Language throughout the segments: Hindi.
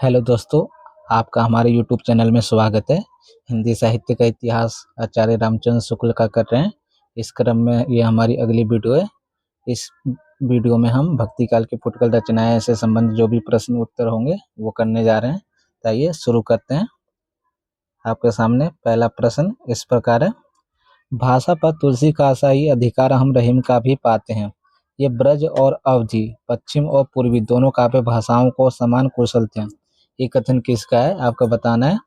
हेलो दोस्तों, आपका हमारे यूट्यूब चैनल में स्वागत है। हिंदी साहित्य का इतिहास आचार्य रामचंद्र शुक्ल का कर रहे हैं। इस क्रम में ये हमारी अगली वीडियो है। इस वीडियो में हम भक्ति काल की फुटकल रचनाएं से संबंधित जो भी प्रश्न उत्तर होंगे वो करने जा रहे हैं। तो आइए शुरू करते हैं। आपके सामने पहला प्रश्न इस प्रकार है। भाषा पर तुलसी का आशाई अधिकार हम रहीम का भी पाते हैं। ये ब्रज और अवधि, पश्चिम और पूर्वी दोनों काव्य भाषाओं को समान कुशल थे। ये कथन किसका है आपको बताना है।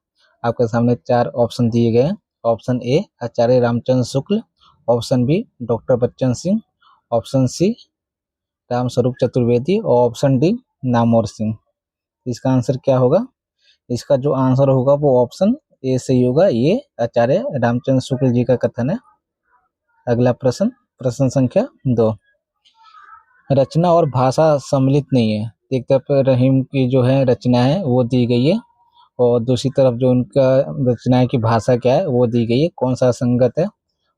आपके सामने 4 ऑप्शन दिए गए हैं। Option A Acharya Ramchandra Shukla, option B doctor Bachchan Singh, option C Ramswaroop Chaturvedi और ऑप्शन डी नामवर सिंह। इसका आंसर क्या होगा? इसका जो आंसर होगा वो ऑप्शन ए सही होगा। ये आचार्य रामचंद्र शुक्ल जी का कथन है। अगला प्रश्न, प्रश्न संख्या 2। रचना और भाषा सम्मिलित नहीं है। एक तरफ रहीम की जो है रचना है वो दी गई है और दूसरी तरफ जो उनका रचना की भाषा क्या है वो दी गई है। कौन सा संगत है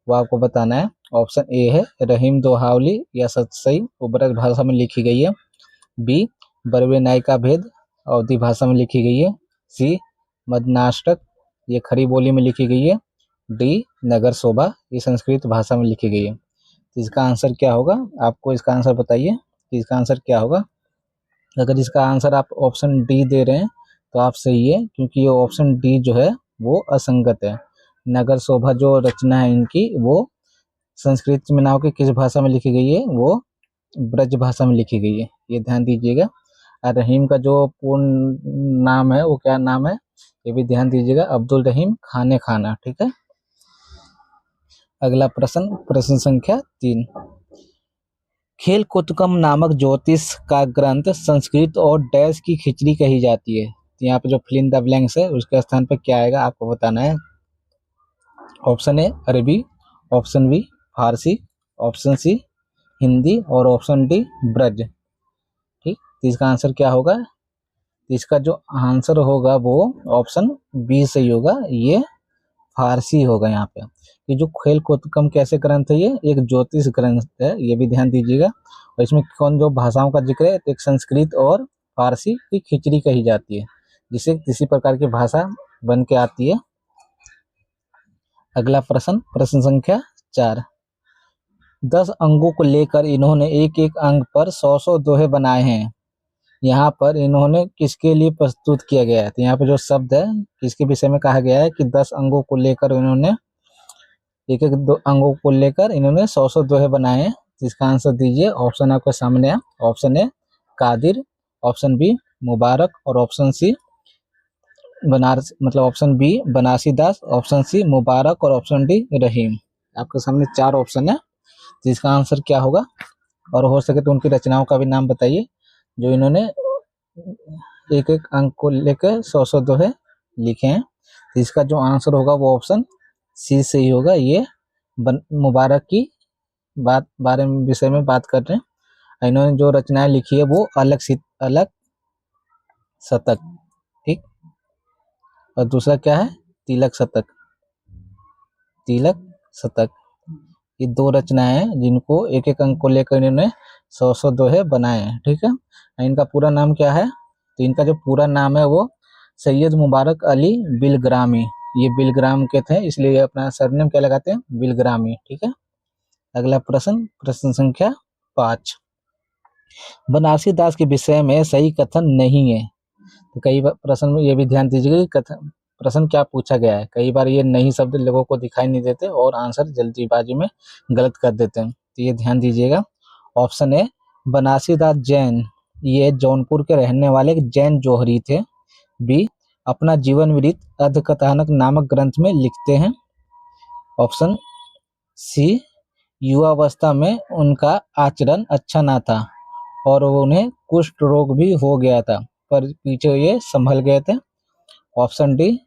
वो आपको बताना है। ऑप्शन ए है रहीम दोहावली या सतसई वो ब्रज भाषा में लिखी गई है। बी बरवे नायिका भेद अवधी भाषा में लिखी गई है। सी मदनाष्टक ये खड़ी बोली में लिखी गई है। डी नगर शोभा ये संस्कृत भाषा में लिखी गई है। तो इसका आंसर क्या होगा? आपको इसका आंसर बताइए कि इसका आंसर क्या होगा। अगर इसका आंसर आप ऑप्शन डी दे रहे हैं तो आप सही है, क्योंकि ये ऑप्शन डी जो है वो असंगत है। नगर शोभा जो रचना है इनकी वो संस्कृत में ना होकर किस भाषा में लिखी गई है? वो ब्रज भाषा में लिखी गई है। ये ध्यान दीजिएगा। और रहीम का जो पूर्ण नाम है वो क्या नाम है ये भी ध्यान दीजिएगा, अब्दुल रहीम खाने खाना। ठीक है। अगला प्रश्न, प्रश्न संख्या 3। खेल कुतुकम नामक ज्योतिष का ग्रंथ संस्कृत और डैश की खिचड़ी कही जाती है। तो यहाँ पे जो फिल इन द ब्लैंक्स है उसके स्थान पर क्या आएगा आपको बताना है। ऑप्शन ए अरबी, ऑप्शन बी फारसी, ऑप्शन सी हिंदी और ऑप्शन डी ब्रज। ठीक, तो इसका आंसर क्या होगा? इसका जो आंसर होगा वो ऑप्शन बी सही होगा। ये फारसी होगा। यहाँ पे ये जो खेल कुतुकम कैसे ग्रंथ है, ये एक ज्योतिष ग्रंथ है, ये भी ध्यान दीजिएगा। और इसमें कौन जो भाषाओं का जिक्र है, एक संस्कृत और फारसी की खिचड़ी कही जाती है, जिसे किसी प्रकार की भाषा बन के आती है। अगला प्रश्न, प्रश्न संख्या 4। 10 अंगों को लेकर इन्होंने एक एक अंग पर 100 दोहे बनाए हैं। यहाँ पर इन्होंने किसके लिए प्रस्तुत किया गया है? तो यहाँ पे जो शब्द है किसके विषय में कहा गया है कि 10 अंगों को लेकर इन्होंने एक एक अंगों को लेकर इन्होंने 100 दोहे बनाए हैं। इसका आंसर दीजिए। ऑप्शन आपके सामने है। Option A Qadir, option B Mubarak और ऑप्शन सी बनारस मतलब option B Banarasi Das, option C Mubarak और ऑप्शन डी रहीम। आपके सामने 4 ऑप्शन है। तो इसका आंसर क्या होगा? और हो सके तो उनकी रचनाओं का भी नाम बताइए जो इन्होंने एक एक अंक को लेकर 100 दोहे लिखे हैं। तो इसका जो आंसर होगा वो ऑप्शन सी सही होगा। ये मुबारक की बारे में विषय में बात कर रहे हैं। इन्होंने जो रचनाएं लिखी है वो अलग शतक, ठीक, और दूसरा क्या है तिलक शतक। तिलक शतक ये 2 रचनाएं हैं जिनको एक एक अंक को लेकर इन्होंने 100 दोहे बनाए हैं। ठीक है। इनका पूरा नाम क्या है? तो इनका जो पूरा नाम है वो सैयद मुबारक अली बिलग्रामी। ये बिलग्राम के थे इसलिए अपना सरनेम क्या लगाते हैं? बिलग्रामी। ठीक है। अगला प्रश्न, प्रश्न संख्या 5। बनारसी दास के विषय में सही कथन नहीं है। तो कई बार प्रश्न में ये भी ध्यान दीजिएगा कि कथन प्रश्न क्या पूछा गया है। कई बार ये नहीं शब्द लोगों को दिखाई नहीं देते और आंसर जल्दीबाजी में गलत कर देते हैं, तो ये ध्यान दीजिएगा। ऑप्शन ए बनारसी दास जैन, ये जौनपुर के रहने वाले जैन जोहरी थे। बी अपना जीवन वृत्त अधकथानक नामक ग्रंथ में लिखते हैं। ऑप्शन सी युवावस्था में उनका आचरण अच्छा ना था और उन्हें कुष्ठ रोग भी हो गया था, पर पीछे ये संभल गए थे। ऑप्शन डी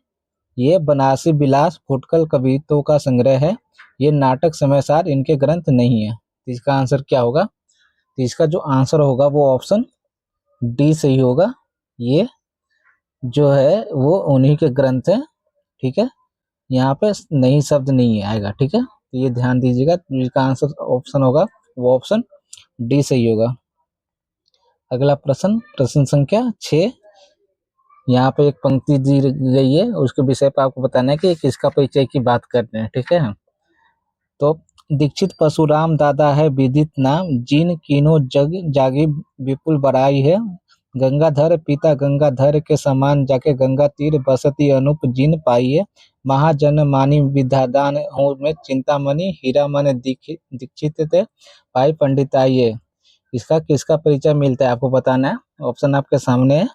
ये बनारसी विलास फुटकल कवितों का संग्रह है, ये नाटक समय सार इनके ग्रंथ नहीं है। तो इसका आंसर क्या होगा? तो इसका जो आंसर होगा वो ऑप्शन डी सही होगा। ये जो है वो उन्हीं के ग्रंथ है। ठीक है। यहाँ पे नई शब्द नहीं आएगा। ठीक है। तो ये ध्यान दीजिएगा। इसका आंसर ऑप्शन होगा वो ऑप्शन डी सही होगा। अगला प्रश्न, प्रश्न संख्या 6। यहाँ पे एक पंक्ति दी गई है, उसके विषय पर आपको बताना है कि किसका परिचय की बात करते हैं, ठीक है। तो दीक्षित परशुराम दादा है विदित नाम, जिन कीनो जग जागी विपुल बड़ाई है। गंगाधर पिता गंगाधर के समान, जाके गंगा तीर बसती अनूप जिन पाई है। महाजन मानी विद्यादान हूँ में चिंतामणि, हीरा मन दीक्षित ते पाई पंडिताई है। इसका किसका परिचय मिलता है आपको बताना है। ऑप्शन आपके सामने है।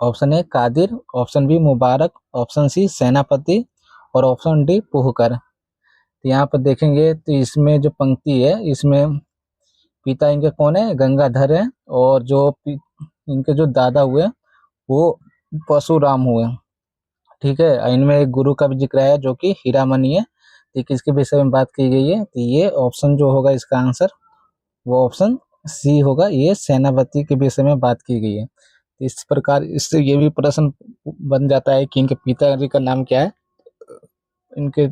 Option A Qadir, option B Mubarak, option C Senapati और ऑप्शन डी पुहकर। तो यहाँ पर देखेंगे तो इसमें जो पंक्ति है, इसमें पिता इनके कौन है, गंगाधर है, और जो इनके जो दादा हुए वो परशुराम हुए, ठीक है। इनमें एक गुरु का भी जिक्र है जो कि हीरामणि है। तो किसके विषय में बात की गई है, तो ये ऑप्शन जो होगा इसका आंसर वो ऑप्शन सी होगा, ये सेनापति के विषय में बात की गई है। इस प्रकार इससे ये भी प्रश्न बन जाता है कि इनके पिताजी का नाम क्या है, इनके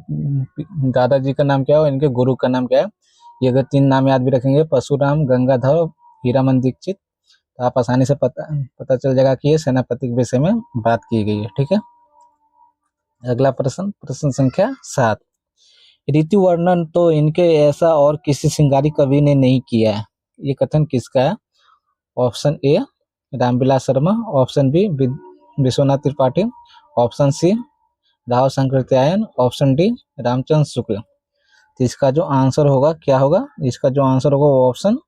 दादाजी का नाम क्या है और इनके गुरु का नाम क्या है। ये अगर 3 नाम याद भी रखेंगे, परशुराम, गंगाधर और हीरामन दीक्षित, तो आप आसानी से पता चल जाएगा कि ये सेनापति के विषय में बात की गई है, ठीक है। अगला प्रश्न, प्रश्न संख्या 7। ऋतु वर्णन तो इनके ऐसा और किसी श्रृंगारी कवि ने नहीं किया है, ये कथन किसका है। Option A Ramvilas Sharma, option B Vishwanath Tripathi, option C Rao Shankaracharya, option D Ramchandra Shukla. तो इसका जो आंसर होगा क्या होगा, इसका जो आंसर होगा वो ऑप्शन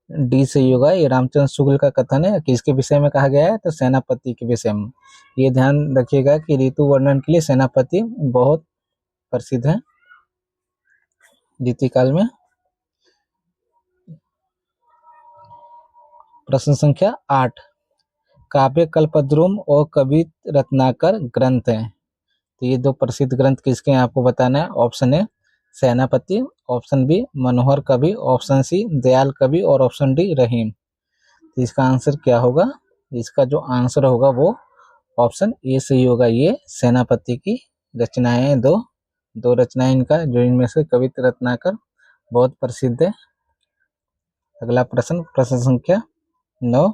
डी सही होगा। ये रामचंद्र शुक्ल का कथन है, किसके विषय में कहा गया है, तो सेनापति के विषय में। ये ध्यान रखिएगा कि ऋतु वर्णन के लिए सेनापति बहुत प्रसिद्ध है रीतिकाल में। प्रश्न संख्या 8। काव्य कल्पद्रुम और कवि रत्नाकर ग्रंथ है, तो ये 2 प्रसिद्ध ग्रंथ किसके हैं आपको बताना है। ऑप्शन ए सेनापति, ऑप्शन बी मनोहर कवि, ऑप्शन सी दयाल कवि और ऑप्शन डी रहीम। तो इसका आंसर क्या होगा, इसका जो आंसर होगा वो ऑप्शन ए सही होगा। ये सेनापति की रचनाएं दो रचनाएं इनका, जो इनमें से कवि रत्नाकर बहुत प्रसिद्ध है। अगला प्रश्न, प्रश्न संख्या 9।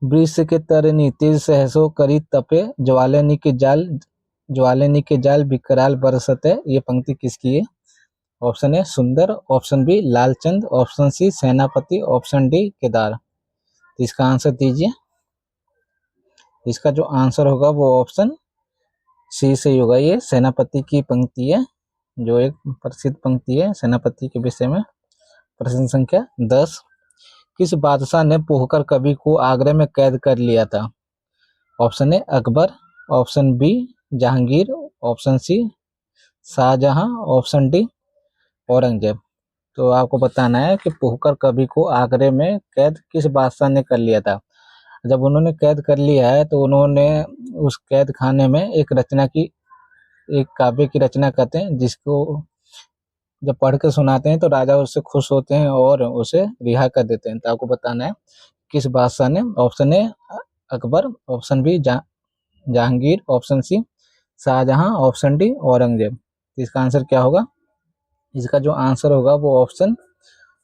वृष के तरनी तेज सहसो करी तपे, ज्वालिनी के जाल विकराल बरसते, ये पंक्ति किसकी है। Option A Sundar, option B Lalchand, option C Senapati, option D Kedar. तो इसका आंसर दीजिए। इसका जो आंसर होगा वो ऑप्शन सी से होगा, ये सेनापति की पंक्ति है, जो एक प्रसिद्ध पंक्ति है सेनापति के विषय में। प्रश्न संख्या 10। किस बादशाह ने पुहकर कवि को आगरे में कैद कर लिया था। Option A Akbar, option B Jahangir, option C Shahjahan, option D Aurangzeb. तो आपको बताना है कि पुहकर कवि को आगरे में कैद किस बादशाह ने कर लिया था। जब उन्होंने कैद कर लिया है तो उन्होंने उस कैद खाने में एक काव्य की रचना करते हैं, जिसको जब पढ़ के सुनाते हैं तो राजा उससे खुश होते हैं और उसे रिहा कर देते हैं। तो आपको बताना है किस बादशाह ने। Option A Akbar, option B Jahangir, option C Shahjahan, option D Aurangzeb. तो इसका आंसर क्या होगा, इसका जो आंसर होगा वो ऑप्शन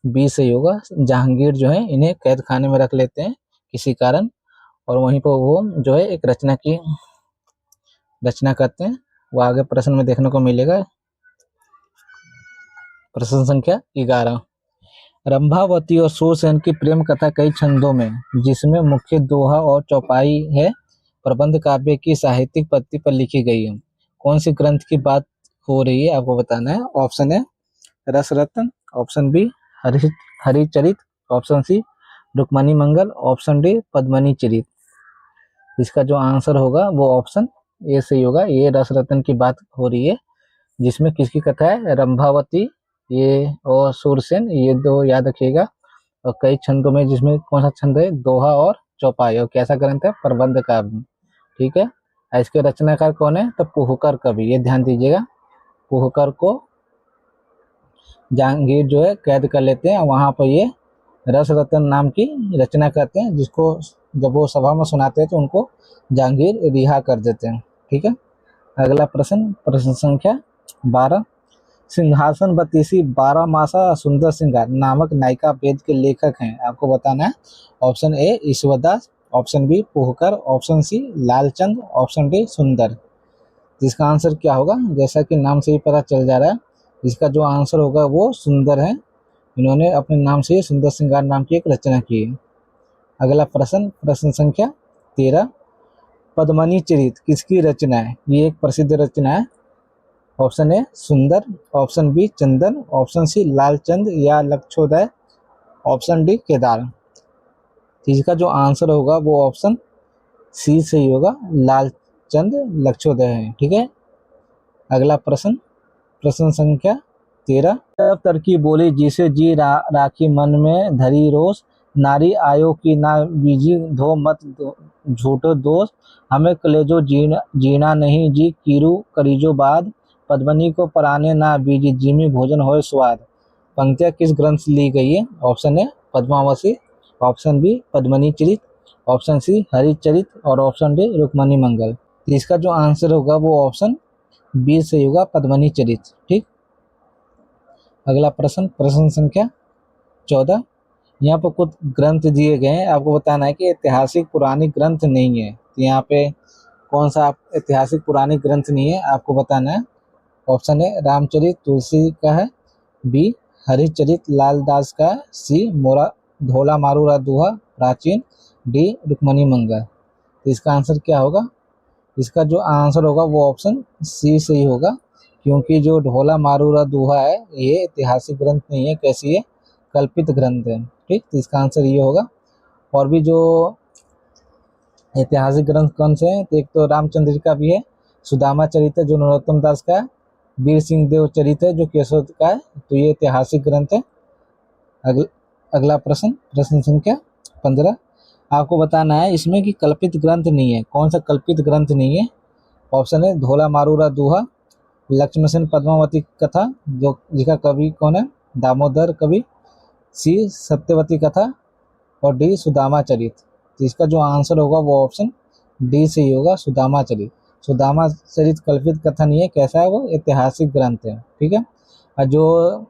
बी सही होगा। जहांगीर जो है इन्हें कैद खाने में रख लेते हैं किसी कारण, और वहीं पर वो जो है एक रचना करते हैं, वो आगे प्रश्न में देखने को मिलेगा। प्रश्न संख्या 11। रंभावती और सूरसेन की प्रेम कथा कई छंदों में, जिसमें मुख्य दोहा और चौपाई है, प्रबंध काव्य की साहित्यिक पत्ती पर लिखी गई है। कौन सी ग्रंथ की बात हो रही है आपको बताना है। Option A Rasratna, option B Haricharit, option C Rukmani Mangal, option D Padmani Charit. इसका जो आंसर होगा वो ऑप्शन ए सही होगा। ये रसरत्न की बात हो रही है, जिसमें किसकी कथा है, रंभावती ये और सूरसेन, ये 2 याद रखिएगा। और कई छंदों में, जिसमें कौन सा छंद है, दोहा और चौपाई। और कैसा ग्रंथ है, प्रबंध काव्य, ठीक है। इसके रचनाकार कौन है, तो पुहकर कवि, ये ध्यान दीजिएगा। पुहकर को जहांगीर जो है कैद कर लेते हैं, वहां पर ये रसरत्न नाम की रचना करते हैं, जिसको जब वो सभा में सुनाते हैं तो उनको जहांगीर रिहा कर देते हैं, ठीक है। अगला प्रश्न, प्रश्न संख्या 12। सिंहासन बतीसी 12 मासा सुंदर सिंगार नामक नायिका वेद के लेखक हैं, आपको बताना है। Option A Ishwardas, option B Puhkar, option C Lalchand, option D Sundar. जिसका आंसर क्या होगा, जैसा कि नाम से ही पता चल जा रहा है, इसका जो आंसर होगा वो सुंदर है। इन्होंने अपने नाम से ही सुंदर श्रृंगार नाम की एक रचना की है। अगला प्रश्न, प्रश्न संख्या 13, पद्मिनी चरित किसकी रचना है? ये एक प्रसिद्ध रचना है। Option A Sundar, option B Chandan, option C Lalchand या लक्षोदय, ऑप्शन डी केदार। इसका जो आंसर होगा वो ऑप्शन सी सही होगा, लालचंद लक्षोदय है। ठीक है। अगला प्रश्न, प्रश्न संख्या 13, तरकीब बोली जिसे जी राखी मन में धरी रोष, नारी आयो की ना बीजी धो मत झूठो दोष, हमें कलेजो जीना नहीं जी कीरू करीजो बाद, पद्मिनी को पराने ना बीजी जिमी भोजन होए स्वाद। पंक्तियां किस ग्रंथ से ली गई है? Option A Padmavati, option B Padmini Charit, option C Haricharit और ऑप्शन डी रुक्मणी मंगल। इसका जो आंसर होगा वो ऑप्शन बी से होगा, पद्मिनी चरित। ठीक। अगला प्रश्न, प्रश्न संख्या 14, यहाँ पर कुछ ग्रंथ दिए गए हैं, आपको बताना है कि ऐतिहासिक पुरानी ग्रंथ नहीं है। तो यहाँ पे कौन सा ऐतिहासिक पुरानी ग्रंथ नहीं है आपको बताना है। ऑप्शन ए रामचरित तुलसी का है, बी हरिचरित लालदास का है, सी मोरा धोला मारूरा दुहा प्राचीन, डी रुक्मणी मंगल। तो इसका आंसर क्या होगा? इसका जो आंसर होगा वो ऑप्शन सी सही होगा, क्योंकि जो ढोला मारूरा दुहा है ये ऐतिहासिक ग्रंथ नहीं है, कैसी है? कल्पित ग्रंथ है। ठीक। तो इसका आंसर ये होगा। और भी जो ऐतिहासिक ग्रंथ कौन से हैं? तो एक तो रामचंद्र का भी है, सुदामा चरित है जो नरोत्तम दास का है, वीर सिंह देव चरित है जो केशव का है। तो ये ऐतिहासिक ग्रंथ है। अगला प्रश्न, प्रश्न संख्या 15, आपको बताना है इसमें कि कल्पित ग्रंथ नहीं है, कौन सा कल्पित ग्रंथ नहीं है। ऑप्शन है धोला मारूरा दुहा, लक्ष्मण पद्मावती कथा जो जिसका कवि कौन है? दामोदर कवि, सी सत्यवती कथा और डी सुदामा चरित। तो इसका जो आंसर होगा वो ऑप्शन डी से ही होगा, सुदामा चरित। सुदामा चरित कल्पित कथा नहीं है, कैसा है वो? ऐतिहासिक ग्रंथ है। ठीक है। और जो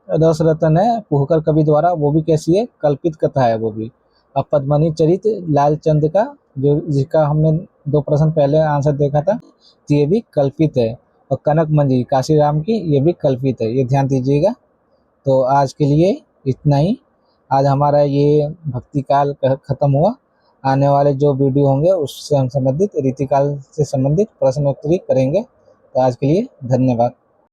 रस रतन है पुहकर कवि द्वारा, वो भी कैसी है? कल्पित कथा है वो भी। अब पद्मिनी चरित लालचंद का जो जिसका हमने 2 प्रश्न पहले आंसर देखा था, तो ये भी कल्पित है। और कनक मंजरी काशीराम की, ये भी कल्पित है, ये ध्यान दीजिएगा। तो आज के लिए इतना ही। आज हमारा ये भक्ति काल खत्म हुआ। आने वाले जो वीडियो होंगे उससे हम संबंधित रीतिकाल से संबंधित प्रश्नोत्तरी करेंगे। तो आज के लिए धन्यवाद।